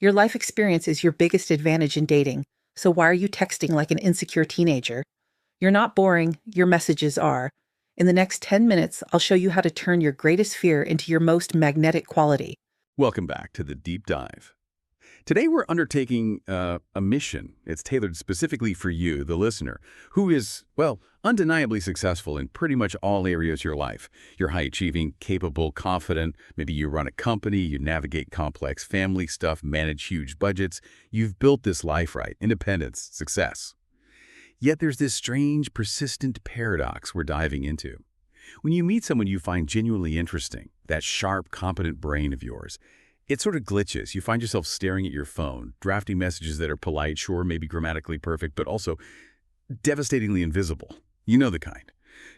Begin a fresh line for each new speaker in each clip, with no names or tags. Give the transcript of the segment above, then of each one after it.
Your life experience is your biggest advantage in dating, so why are you texting like an insecure teenager? You're not boring, your messages are. In the next 10 minutes, I'll show you how to turn your greatest fear into your most magnetic quality.
Welcome back to the Deep Dive. Today we're undertaking a mission. It's tailored specifically for you, the listener, who is, well, undeniably successful in pretty much all areas of your life. You're high-achieving, capable, confident. Maybe you run a company, you navigate complex family stuff, manage huge budgets. You've built this life right, independence, success. Yet there's this strange, persistent paradox we're diving into. When you meet someone you find genuinely interesting, that sharp, competent brain of yours, it sort of glitches. You find yourself staring at your phone, drafting messages that are polite, sure, maybe grammatically perfect, but also devastatingly invisible. You know the kind.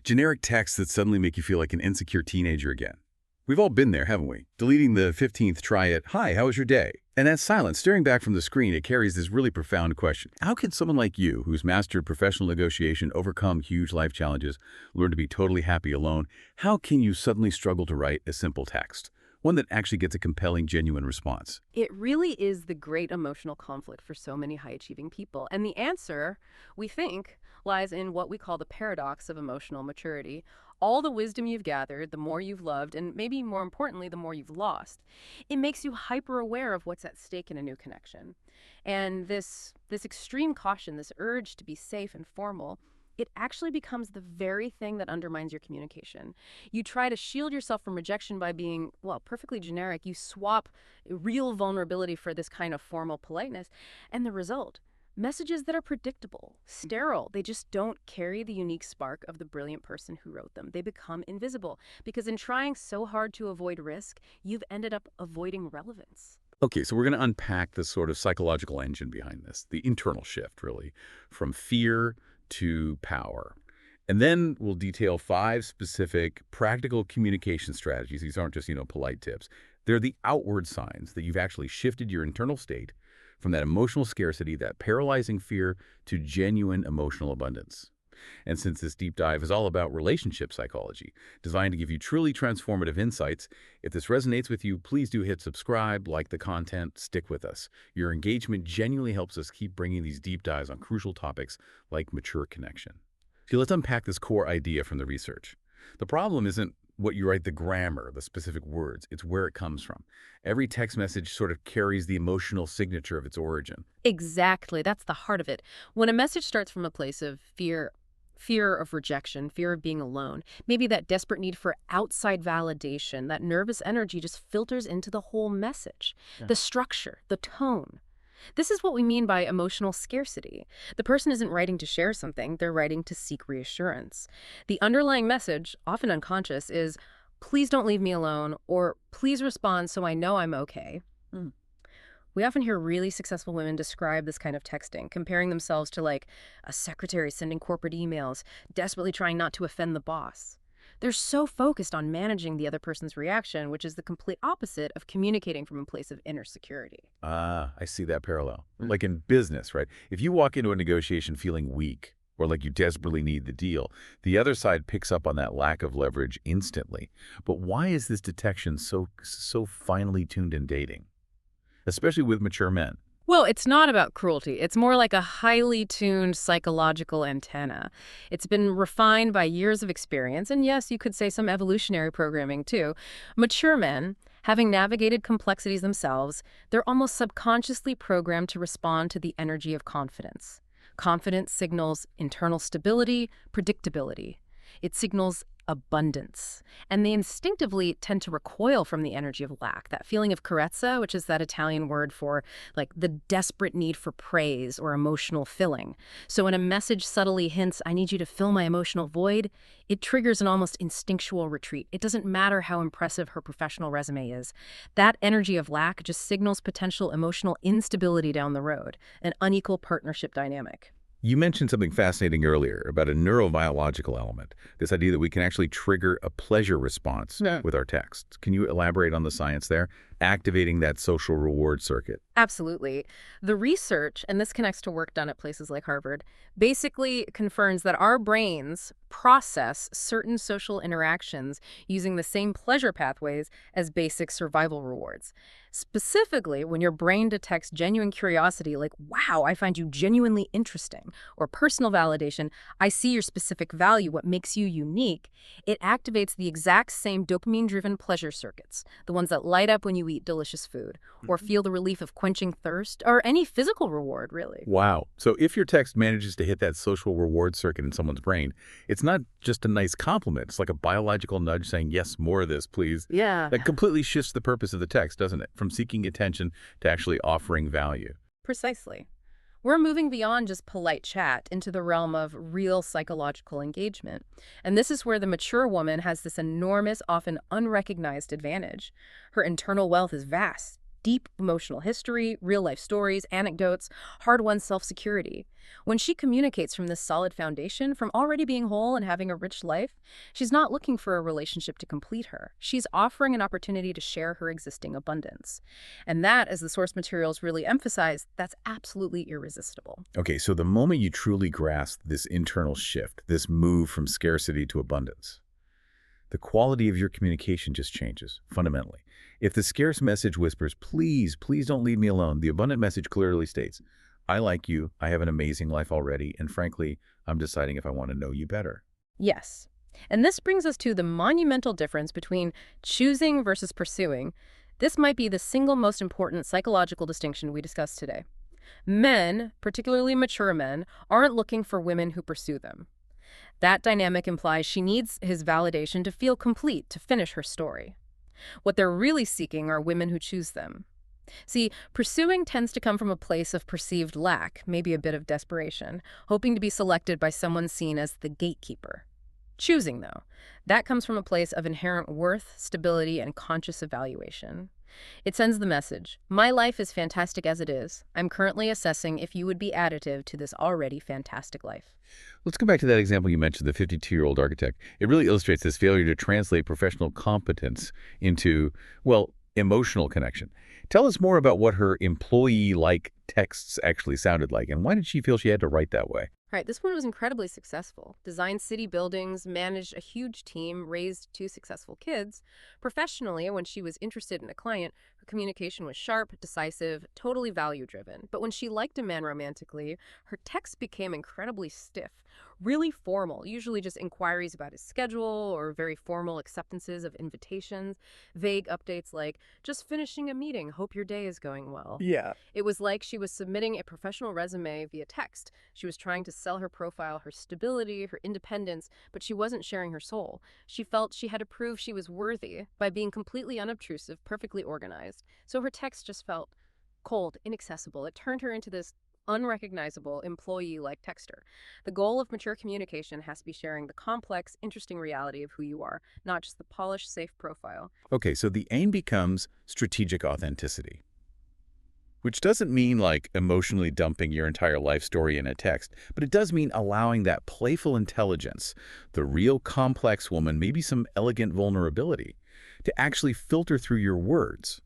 Generic texts that suddenly make you feel like an insecure teenager again. We've all been there, haven't we? Deleting the 15th try at, "Hi, how was your day?" And that silence, staring back from the screen, it carries this really profound question. How can someone like you, who's mastered professional negotiation, overcome huge life challenges, learn to be totally happy alone? How can you suddenly struggle to write a simple text? One that actually gets a compelling, genuine response.
It really is the great emotional conflict for so many high-achieving people. And the answer, we think, lies in what we call the paradox of emotional maturity. All the wisdom you've gathered, the more you've loved, and maybe more importantly, the more you've lost. It makes you hyper-aware of what's at stake in a new connection. And this extreme caution, this urge to be safe and formal, it actually becomes the very thing that undermines your communication. You try to shield yourself from rejection by being, well, perfectly generic. You swap real vulnerability for this kind of formal politeness. And the result, messages that are predictable, sterile. They just don't carry the unique spark of the brilliant person who wrote them. They become invisible because in trying so hard to avoid risk, you've ended up avoiding relevance.
Okay, so we're going to unpack the sort of psychological engine behind this, the internal shift, really, from fear to power. And then we'll detail 5 specific practical communication strategies. These aren't just, polite tips. They're the outward signs that you've actually shifted your internal state from that emotional scarcity, that paralyzing fear, to genuine emotional abundance. And since this deep dive is all about relationship psychology, designed to give you truly transformative insights, if this resonates with you, please do hit subscribe, like the content, stick with us. Your engagement genuinely helps us keep bringing these deep dives on crucial topics like mature connection. So let's unpack this core idea from the research. The problem isn't what you write, the grammar, the specific words, it's where it comes from. Every text message sort of carries the emotional signature of its origin.
Exactly. That's the heart of it. When a message starts from a place of fear of rejection, fear of being alone, maybe that desperate need for outside validation, that nervous energy just filters into the whole message.
Yeah.
The structure, the tone. This is what we mean by emotional scarcity. The person isn't writing to share something, they're writing to seek reassurance. The underlying message, often unconscious, is, "Please don't leave me alone," or "Please respond so I know I'm okay." We often hear really successful women describe this kind of texting, comparing themselves to like a secretary sending corporate emails, desperately trying not to offend the boss. They're so focused on managing the other person's reaction, which is the complete opposite of communicating from a place of inner security.
Ah, I see that parallel. Like in business, right? If you walk into a negotiation feeling weak, or like you desperately need the deal, the other side picks up on that lack of leverage instantly. But why is this detection so finely tuned in dating? Especially with mature men.
Well, it's not about cruelty. It's more like a highly tuned psychological antenna. It's been refined by years of experience, and yes, you could say some evolutionary programming too. Mature men, having navigated complexities themselves, they're almost subconsciously programmed to respond to the energy of confidence. Confidence signals internal stability, predictability. It signals abundance. And they instinctively tend to recoil from the energy of lack, that feeling of carezza, which is that Italian word for like the desperate need for praise or emotional filling. So when a message subtly hints, "I need you to fill my emotional void," it triggers an almost instinctual retreat. It doesn't matter how impressive her professional resume is. That energy of lack just signals potential emotional instability down the road, an unequal partnership dynamic.
You mentioned something fascinating earlier about a neurobiological element, this idea that we can actually trigger a pleasure response with our texts. Can you elaborate on the science there? activating that social reward circuit.
Absolutely. The research, and this connects to work done at places like Harvard, basically confirms that our brains process certain social interactions using the same pleasure pathways as basic survival rewards. Specifically, when your brain detects genuine curiosity, like, wow, I find you genuinely interesting, or personal validation, I see your specific value, what makes you unique, it activates the exact same dopamine-driven pleasure circuits, the ones that light up when you eat delicious food, or feel the relief of quenching thirst, or any physical reward, really.
Wow. So if your text manages to hit that social reward circuit in someone's brain, it's not just a nice compliment. It's like a biological nudge saying, yes, more of this, please.
Yeah.
That completely shifts the purpose of the text, doesn't it? From seeking attention to actually offering value.
Precisely. We're moving beyond just polite chat into the realm of real psychological engagement. And this is where the mature woman has this enormous, often unrecognized advantage. Her internal wealth is vast. Deep emotional history, real-life stories, anecdotes, hard-won self-security. When she communicates from this solid foundation, from already being whole and having a rich life, she's not looking for a relationship to complete her. She's offering an opportunity to share her existing abundance. And that, as the source materials really emphasize, that's absolutely irresistible.
Okay, so the moment you truly grasp this internal shift, this move from scarcity to abundance, the quality of your communication just changes, fundamentally. If the scarce message whispers, please, please don't leave me alone, the abundant message clearly states, I like you, I have an amazing life already, and frankly, I'm deciding if I want to know you better.
Yes. And this brings us to the monumental difference between choosing versus pursuing. This might be the single most important psychological distinction we discussed today. Men, particularly mature men, aren't looking for women who pursue them. That dynamic implies she needs his validation to feel complete, to finish her story. What they're really seeking are women who choose them. See, pursuing tends to come from a place of perceived lack, maybe a bit of desperation, hoping to be selected by someone seen as the gatekeeper. Choosing, though, that comes from a place of inherent worth, stability, and conscious evaluation. It sends the message, my life is fantastic as it is. I'm currently assessing if you would be additive to this already fantastic life.
Let's go back to that example you mentioned, the 52-year-old architect. It really illustrates this failure to translate professional competence into, well, emotional connection. Tell us more about what her employee-like texts actually sounded like, and why did she feel she had to write that way?
Right, this one was incredibly successful. Designed city buildings, managed a huge team, raised 2 successful kids. Professionally, when she was interested in a client, her communication was sharp, decisive, totally value-driven. But when she liked a man romantically, her text became incredibly stiff, really formal, usually just inquiries about his schedule or very formal acceptances of invitations, vague updates like, just finishing a meeting, hope your day is going well.
Yeah.
It was like she was submitting a professional resume via text. She was trying to sell her profile, her stability, her independence, but she wasn't sharing her soul. She felt she had to prove she was worthy by being completely unobtrusive, perfectly organized. So her text just felt cold, inaccessible. It turned her into this unrecognizable employee-like texter. The goal of mature communication has to be sharing the complex, interesting reality of who you are, not just the polished, safe profile.
Okay, so the aim becomes strategic authenticity, which doesn't mean like emotionally dumping your entire life story in a text, but it does mean allowing that playful intelligence, the real complex woman, maybe some elegant vulnerability, to actually filter through your words.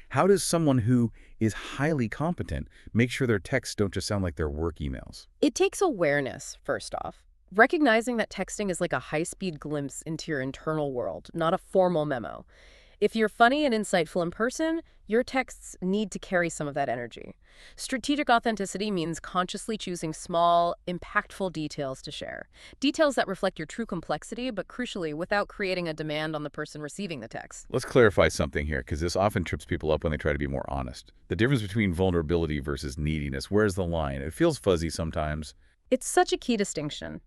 How does someone who is highly competent make sure their texts don't just sound like their work emails?
It takes awareness, first off. Recognizing that texting is like a high-speed glimpse into your internal world, not a formal memo. If you're funny and insightful in person, your texts need to carry some of that energy. Strategic authenticity means consciously choosing small, impactful details to share. Details that reflect your true complexity, but crucially, without creating a demand on the person receiving the text.
Let's clarify something here, because this often trips people up when they try to be more honest. The difference between vulnerability versus neediness, where's the line? It feels fuzzy sometimes.
It's such a key distinction.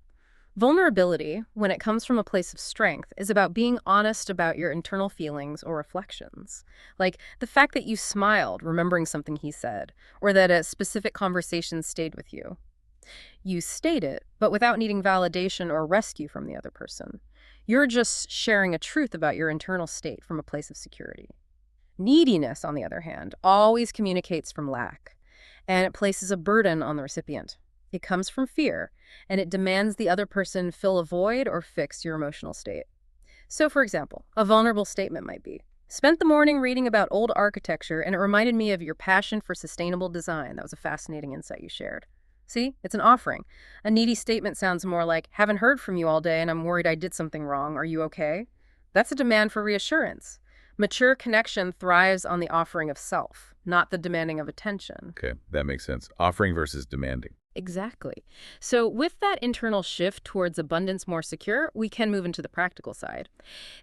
Vulnerability, when it comes from a place of strength, is about being honest about your internal feelings or reflections. Like the fact that you smiled remembering something he said, or that a specific conversation stayed with you. You state it, but without needing validation or rescue from the other person. You're just sharing a truth about your internal state from a place of security. Neediness, on the other hand, always communicates from lack, and it places a burden on the recipient. It comes from fear, and it demands the other person fill a void or fix your emotional state. So, for example, a vulnerable statement might be, Spent the morning reading about old architecture, and it reminded me of your passion for sustainable design. That was a fascinating insight you shared. See, it's an offering. A needy statement sounds more like, haven't heard from you all day and I'm worried I did something wrong. Are you okay? That's a demand for reassurance. Mature connection thrives on the offering of self, not the demanding of attention.
Okay, that makes sense. Offering versus demanding.
Exactly. So with that internal shift towards abundance more secure, we can move into the practical side.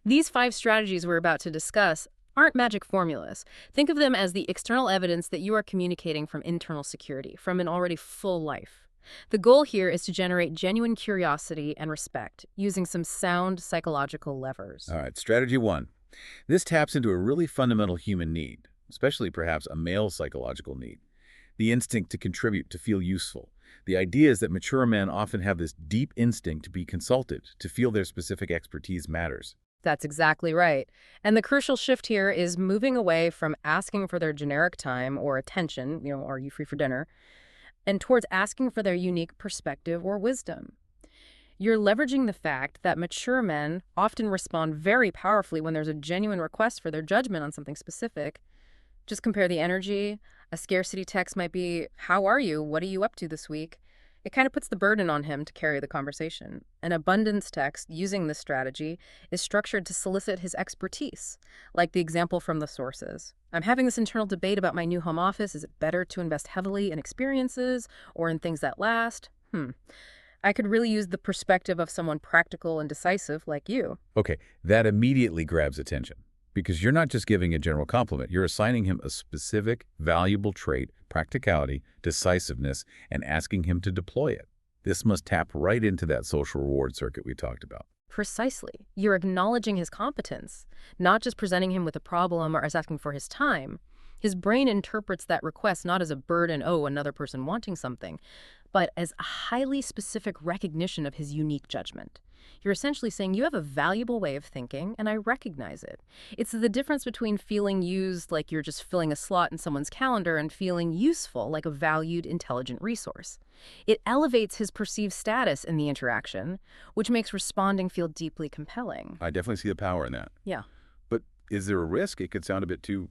These 5 strategies we're about to discuss aren't magic formulas. Think of them as the external evidence that you are communicating from internal security, from an already full life. The goal here is to generate genuine curiosity and respect using some sound psychological levers.
All right, strategy 1. This taps into a really fundamental human need, especially perhaps a male psychological need. The instinct to contribute, to feel useful. The idea is that mature men often have this deep instinct to be consulted, to feel their specific expertise matters.
That's exactly right. And the crucial shift here is moving away from asking for their generic time or attention, are you free for dinner, and towards asking for their unique perspective or wisdom. You're leveraging the fact that mature men often respond very powerfully when there's a genuine request for their judgment on something specific. Just compare the energy. A scarcity text might be, how are you? What are you up to this week? It kind of puts the burden on him to carry the conversation. An abundance text, using this strategy, is structured to solicit his expertise, like the example from the sources. I'm having this internal debate about my new home office. Is it better to invest heavily in experiences or in things that last? I could really use the perspective of someone practical and decisive like you.
Okay, that immediately grabs attention. Because you're not just giving a general compliment, you're assigning him a specific, valuable trait, practicality, decisiveness, and asking him to deploy it. This must tap right into that social reward circuit we talked about.
Precisely. You're acknowledging his competence, not just presenting him with a problem or as asking for his time. His brain interprets that request not as a burden, another person wanting something, but as a highly specific recognition of his unique judgment. You're essentially saying you have a valuable way of thinking, and I recognize it. It's the difference between feeling used like you're just filling a slot in someone's calendar and feeling useful like a valued, intelligent resource. It elevates his perceived status in the interaction, which makes responding feel deeply compelling.
I definitely see the power in that.
Yeah.
But is there a risk it could sound a bit too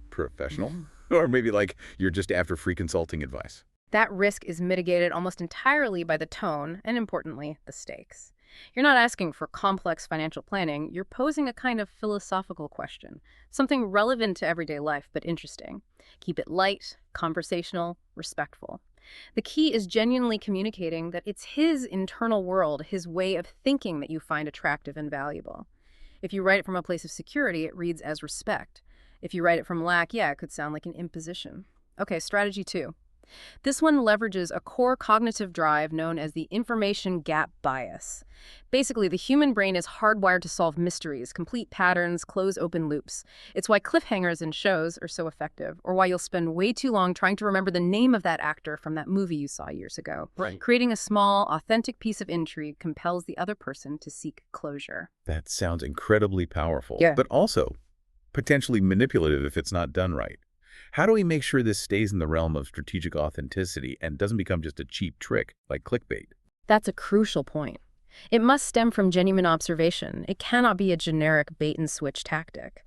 professional? Or maybe like you're just after free consulting advice?
That risk is mitigated almost entirely by the tone and, importantly, the stakes. You're not asking for complex financial planning. You're posing a kind of philosophical question, something relevant to everyday life but interesting. Keep it light, conversational, respectful. The key is genuinely communicating that it's his internal world, his way of thinking that you find attractive and valuable. If you write it from a place of security, it reads as respect. If you write it from lack, it could sound like an imposition. Okay, strategy 2. This one leverages a core cognitive drive known as the information gap bias. Basically, the human brain is hardwired to solve mysteries, complete patterns, close open loops. It's why cliffhangers in shows are so effective, or why you'll spend way too long trying to remember the name of that actor from that movie you saw years ago.
Right.
Creating a small, authentic piece of intrigue compels the other person to seek closure.
That sounds incredibly powerful,
Yeah.
but also potentially manipulative if it's not done right. How do we make sure this stays in the realm of strategic authenticity and doesn't become just a cheap trick like clickbait?
That's a crucial point. It must stem from genuine observation. It cannot be a generic bait-and-switch tactic.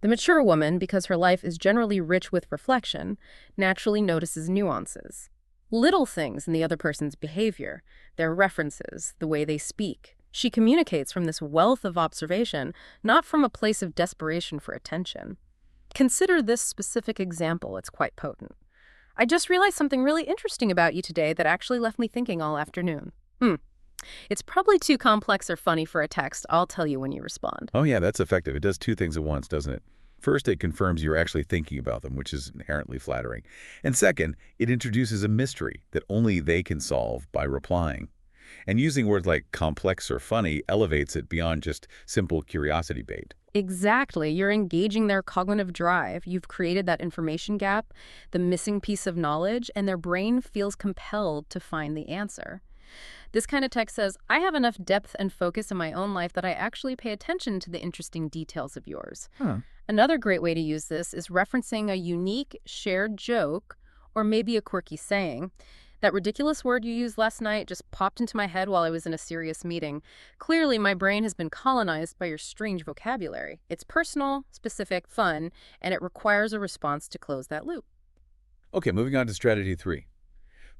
The mature woman, because her life is generally rich with reflection, naturally notices nuances. Little things in the other person's behavior, their references, the way they speak. She communicates from this wealth of observation, not from a place of desperation for attention. Consider this specific example. It's quite potent. I just realized something really interesting about you today that actually left me thinking all afternoon. It's probably too complex or funny for a text. I'll tell you when you respond.
Oh yeah, that's effective. It does two things at once, doesn't it? First, it confirms you're actually thinking about them, which is inherently flattering. And second, it introduces a mystery that only they can solve by replying. And using words like complex or funny elevates it beyond just simple curiosity bait.
Exactly. You're engaging their cognitive drive. You've created that information gap, the missing piece of knowledge, and their brain feels compelled to find the answer. This kind of text says, I have enough depth and focus in my own life that I actually pay attention to the interesting details of yours. Another great way to use this is referencing a unique shared joke or maybe a quirky saying. That ridiculous word you used last night just popped into my head while I was in a serious meeting. Clearly, my brain has been colonized by your strange vocabulary. It's personal, specific, fun, and it requires a response to close that loop.
Okay, moving on to strategy 3.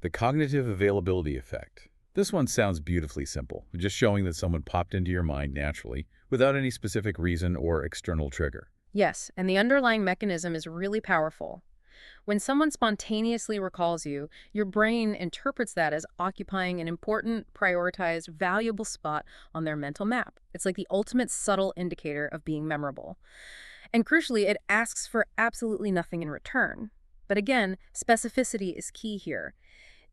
The cognitive availability effect. This one sounds beautifully simple, just showing that someone popped into your mind naturally without any specific reason or external trigger.
Yes, and the underlying mechanism is really powerful. When someone spontaneously recalls you, your brain interprets that as occupying an important, prioritized, valuable spot on their mental map. It's like the ultimate subtle indicator of being memorable. And crucially, it asks for absolutely nothing in return. But again, specificity is key here.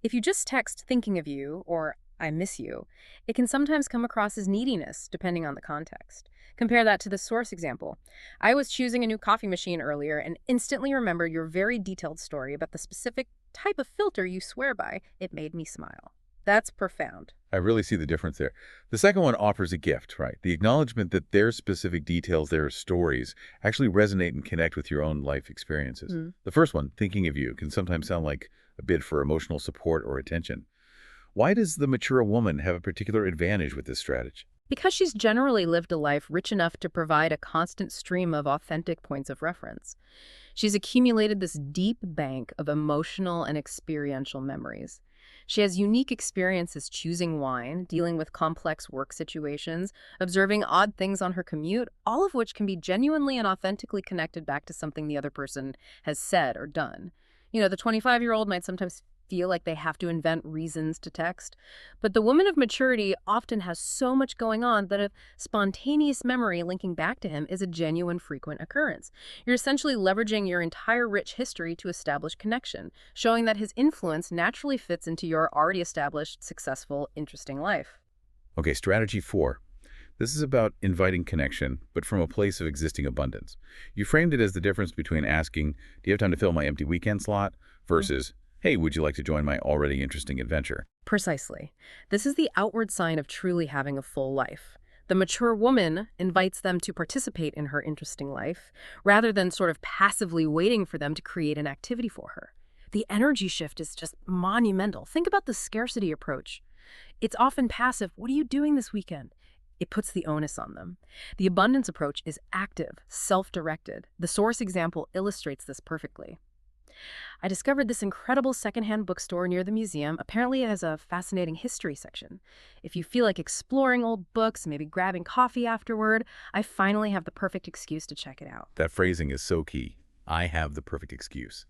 If you just text thinking of you or I miss you, it can sometimes come across as neediness, depending on the context. Compare that to the source example. I was choosing a new coffee machine earlier and instantly remembered your very detailed story about the specific type of filter you swear by. It made me smile. That's profound.
I really see the difference there. The second one offers a gift, right? The acknowledgement that their specific details, their stories, actually resonate and connect with your own life experiences. The first one, thinking of you, can sometimes sound like a bid for emotional support or attention. Why does the mature woman have a particular advantage with this strategy?
Because she's generally lived a life rich enough to provide a constant stream of authentic points of reference. She's accumulated this deep bank of emotional and experiential memories. She has unique experiences choosing wine, dealing with complex work situations, observing odd things on her commute, all of which can be genuinely and authentically connected back to something the other person has said or done. You know, the 25-year-old might sometimes feel like they have to invent reasons to text, but the woman of maturity often has so much going on that a spontaneous memory linking back to him is a genuine frequent occurrence. You're essentially leveraging your entire rich history to establish connection, showing that his influence naturally fits into your already established, successful, interesting life.
Okay, strategy 4. This is about inviting connection, but from a place of existing abundance. You framed it as the difference between asking, do you have time to fill my empty weekend slot, versus, hey, would you like to join my already interesting adventure?
Precisely. This is the outward sign of truly having a full life. The mature woman invites them to participate in her interesting life, rather than sort of passively waiting for them to create an activity for her. The energy shift is just monumental. Think about the scarcity approach. It's often passive. What are you doing this weekend? It puts the onus on them. The abundance approach is active, self-directed. The source example illustrates this perfectly. I discovered this incredible secondhand bookstore near the museum. Apparently it has a fascinating history section. If you feel like exploring old books, maybe grabbing coffee afterward, I finally have the perfect excuse to check it out.
That phrasing is so key. I have the perfect excuse.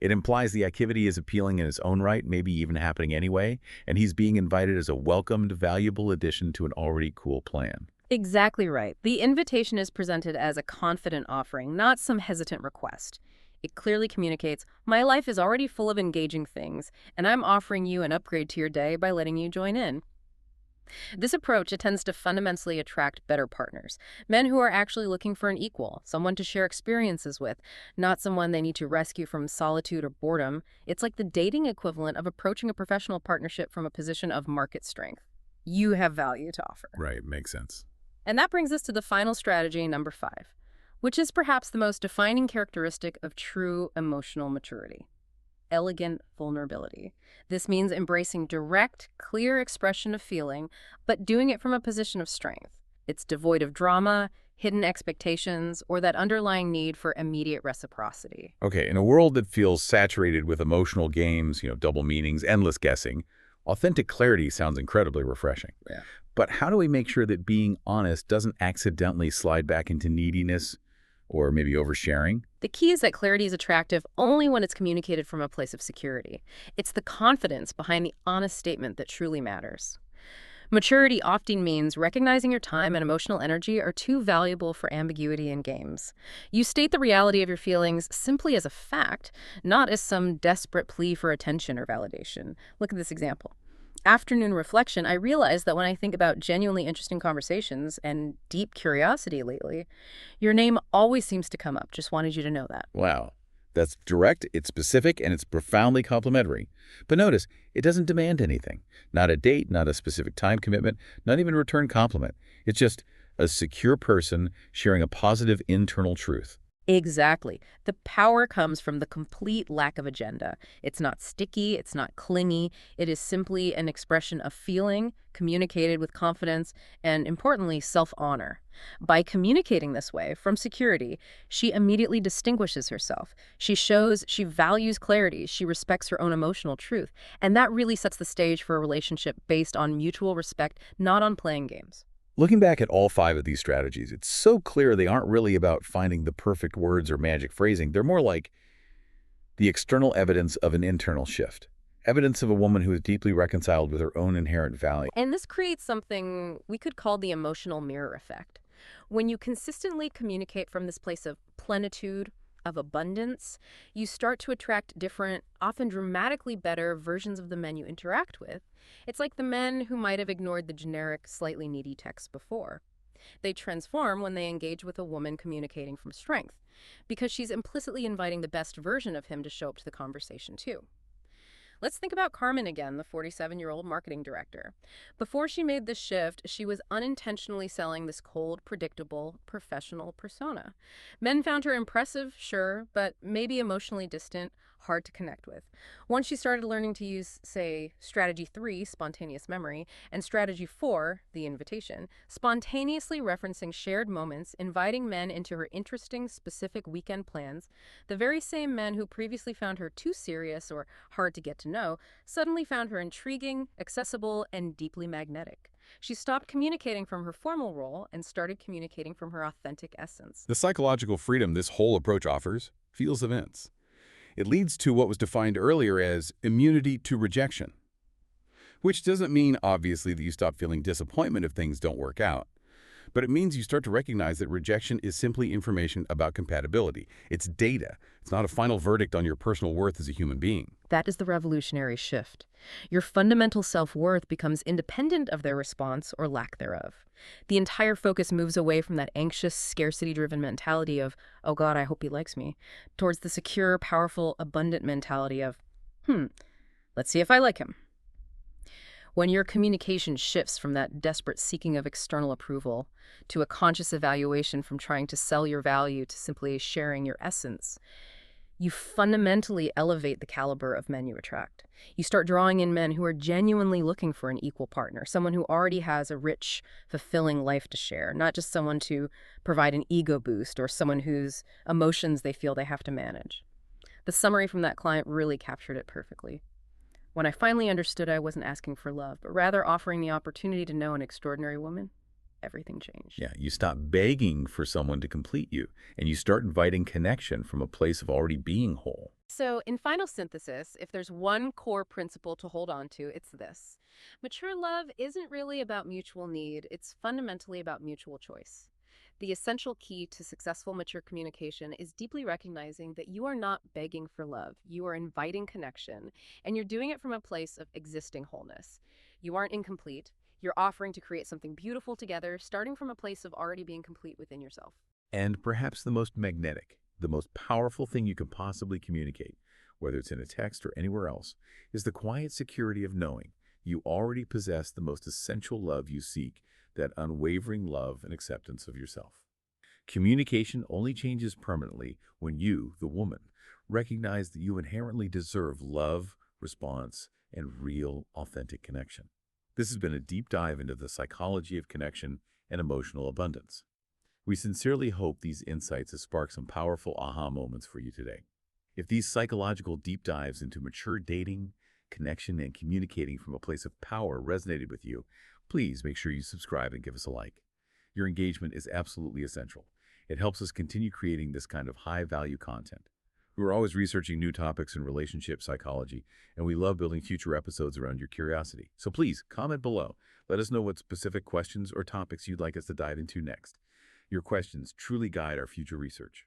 It implies the activity is appealing in its own right, maybe even happening anyway, and he's being invited as a welcomed, valuable addition to an already cool plan.
Exactly right. The invitation is presented as a confident offering, not some hesitant request. It clearly communicates, my life is already full of engaging things, and I'm offering you an upgrade to your day by letting you join in. This approach tends to fundamentally attract better partners, men who are actually looking for an equal, someone to share experiences with, not someone they need to rescue from solitude or boredom. It's like the dating equivalent of approaching a professional partnership from a position of market strength. You have value to offer.
Right, makes sense.
And that brings us to the final strategy, number 5, which is perhaps the most defining characteristic of true emotional maturity: elegant vulnerability. This means embracing direct, clear expression of feeling, but doing it from a position of strength. It's devoid of drama, hidden expectations, or that underlying need for immediate reciprocity.
Okay, in a world that feels saturated with emotional games, double meanings, endless guessing, authentic clarity sounds incredibly refreshing.
Yeah.
But how do we make sure that being honest doesn't accidentally slide back into neediness or maybe oversharing?
The key is that clarity is attractive only when it's communicated from a place of security. It's the confidence behind the honest statement that truly matters. Maturity often means recognizing your time and emotional energy are too valuable for ambiguity in games. You state the reality of your feelings simply as a fact, not as some desperate plea for attention or validation. Look at this example. Afternoon reflection, I realized that when I think about genuinely interesting conversations and deep curiosity lately, your name always seems to come up. Just wanted you to know that.
Wow. That's direct, it's specific, and it's profoundly complimentary. But notice, it doesn't demand anything. Not a date, not a specific time commitment, not even a return compliment. It's just a secure person sharing a positive internal truth.
Exactly. The power comes from the complete lack of agenda. It's not sticky, it's not clingy. It is simply an expression of feeling, communicated with confidence, and importantly, self-honor. By communicating this way, from security, she immediately distinguishes herself. She shows she values clarity, she respects her own emotional truth, and that really sets the stage for a relationship based on mutual respect, not on playing games.
Looking back at all 5 of these strategies, it's so clear they aren't really about finding the perfect words or magic phrasing. They're more like the external evidence of an internal shift. Evidence of a woman who is deeply reconciled with her own inherent value.
And this creates something we could call the emotional mirror effect. When you consistently communicate from this place of plenitude, of abundance, you start to attract different, often dramatically better versions of the men you interact with. It's like the men who might have ignored the generic, slightly needy text before. They transform when they engage with a woman communicating from strength, because she's implicitly inviting the best version of him to show up to the conversation too. Let's think about Carmen again, the 47-year-old marketing director. Before she made this shift, she was unintentionally selling this cold, predictable, professional persona. Men found her impressive, sure, but maybe emotionally distant, hard to connect with. Once she started learning to use, say, strategy 3, spontaneous memory, and strategy 4, the invitation, spontaneously referencing shared moments, inviting men into her interesting, specific weekend plans, the very same men who previously found her too serious or hard to get to know, suddenly found her intriguing, accessible, and deeply magnetic. She stopped communicating from her formal role and started communicating from her authentic essence.
The psychological freedom this whole approach offers feels immense. It leads to what was defined earlier as immunity to rejection, which doesn't mean, obviously, that you stop feeling disappointment if things don't work out. But it means you start to recognize that rejection is simply information about compatibility. It's data. It's not a final verdict on your personal worth as a human being.
That is the revolutionary shift. Your fundamental self-worth becomes independent of their response or lack thereof. The entire focus moves away from that anxious, scarcity-driven mentality of, oh God, I hope he likes me, towards the secure, powerful, abundant mentality of, let's see if I like him. When your communication shifts from that desperate seeking of external approval to a conscious evaluation from trying to sell your value to simply sharing your essence, you fundamentally elevate the caliber of men you attract. You start drawing in men who are genuinely looking for an equal partner, someone who already has a rich, fulfilling life to share, not just someone to provide an ego boost or someone whose emotions they feel they have to manage. The summary from that client really captured it perfectly. When I finally understood I wasn't asking for love, but rather offering the opportunity to know an extraordinary woman, everything changed.
Yeah, you stop begging for someone to complete you, and you start inviting connection from a place of already being whole.
So, in final synthesis, if there's one core principle to hold on to, it's this. Mature love isn't really about mutual need, it's fundamentally about mutual choice. The essential key to successful mature communication is deeply recognizing that you are not begging for love, you are inviting connection, and you're doing it from a place of existing wholeness. You aren't incomplete, you're offering to create something beautiful together, starting from a place of already being complete within yourself.
And perhaps the most magnetic, the most powerful thing you can possibly communicate, whether it's in a text or anywhere else, is the quiet security of knowing you already possess the most essential love you seek, that unwavering love and acceptance of yourself. Communication only changes permanently when you, the woman, recognize that you inherently deserve love, response, and real, authentic connection. This has been a deep dive into the psychology of connection and emotional abundance. We sincerely hope these insights have sparked some powerful aha moments for you today. If these psychological deep dives into mature dating, connection, and communicating from a place of power resonated with you, please make sure you subscribe and give us a like. Your engagement is absolutely essential. It helps us continue creating this kind of high-value content. We're always researching new topics in relationship psychology, and we love building future episodes around your curiosity. So please, comment below. Let us know what specific questions or topics you'd like us to dive into next. Your questions truly guide our future research.